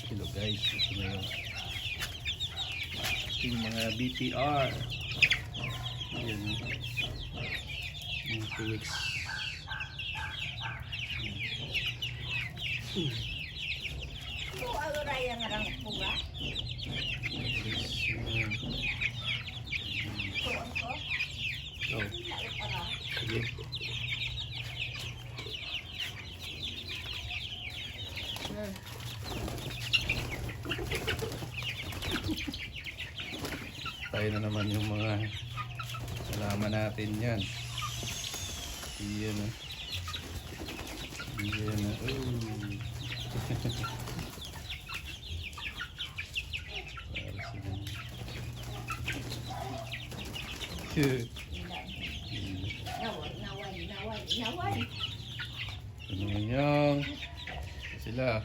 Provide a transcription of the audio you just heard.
kilo guys. Ito na yung ating mga BTR. Ayan. Yung 2 weeks. Ito ang raya nga lang po ba? Ito ang ko? So, Laot para. sige. Tayo na naman yung mga halaman natin yan. Iyan na. Iyan na. Naway. Ano yung sila?